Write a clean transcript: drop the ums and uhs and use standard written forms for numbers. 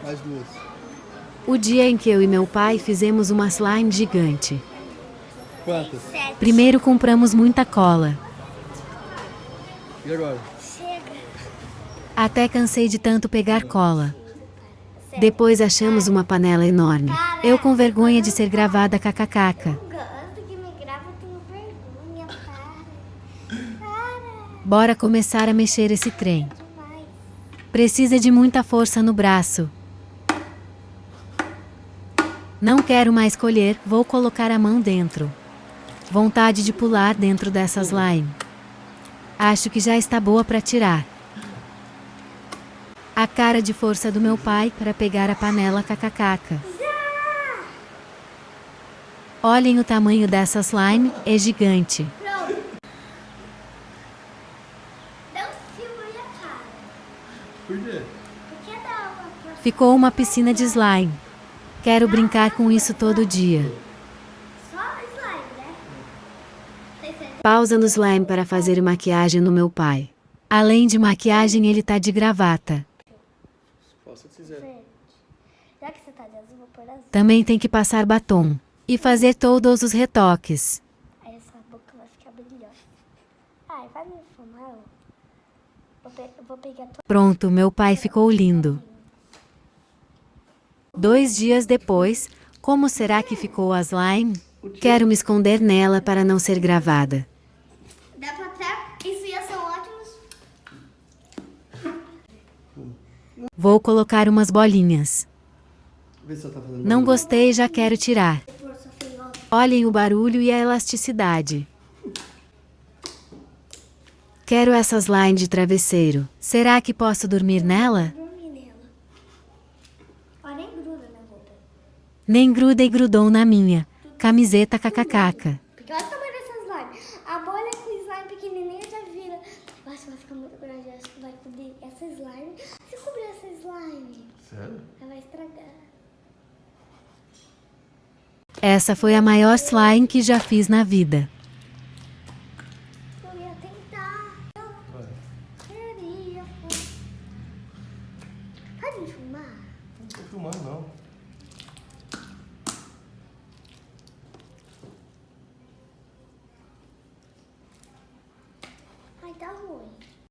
Mais duas. O dia em que eu e meu pai fizemos uma slime gigante. Quantas? Primeiro compramos muita cola. E agora? Até cansei de tanto pegar cola. Depois achamos uma panela enorme. Eu com vergonha de ser gravada kkk. Gosto que me grava, eu tenho vergonha, para. Bora começar a mexer esse trem. Demais. Precisa de muita força no braço. Não quero mais colher, vou colocar a mão dentro. Vontade de pular dentro dessa slime. Acho que já está boa para tirar. A cara de força do meu pai para pegar a panela kkk. Olhem o tamanho dessa slime, é gigante. Pronto. Não filme a cara. Por quê? Porque dá uma... Ficou uma piscina de slime. Quero brincar com isso todo dia. Só slime, né? Tem certeza? Pausa no slime para fazer maquiagem no meu pai. Além de maquiagem, ele tá de gravata. Posso se quiser. Verde. Já que você tá de azul, vou pôr azul. Também tem que passar batom. E fazer todos os retoques. Aí essa boca vai ficar brilhosa. Ai, vai me fumar. Eu vou pegar todo. Pronto, meu pai ficou lindo. 2 dias depois, como será que ficou a slime? Quero me esconder nela para não ser gravada. Dá pra até... Isso ia ser ótimos. Vou colocar umas bolinhas. Vê se ela tá fazendo Não barulho. gostei, já quero tirar. Força feiosa. Olhem o barulho e a elasticidade. Quero essa slime de travesseiro. Será que posso dormir nela? Dormi nela. Ó, nem gruda na roupa. Nem gruda e grudou na minha. Camiseta kkk. Porque olha o tamanho dessa slime. A bolha com slime pequenininha já vira. Nossa, vai ficar muito grande. Acho que vai cobrir essa slime. Se cobrir essa slime, Sério? ela vai estragar. Essa foi a maior slime que já fiz na vida. Eu ia tentar. Vai. Queria. Pode me filmar? Não tô filmando, não. Ai, tá ruim.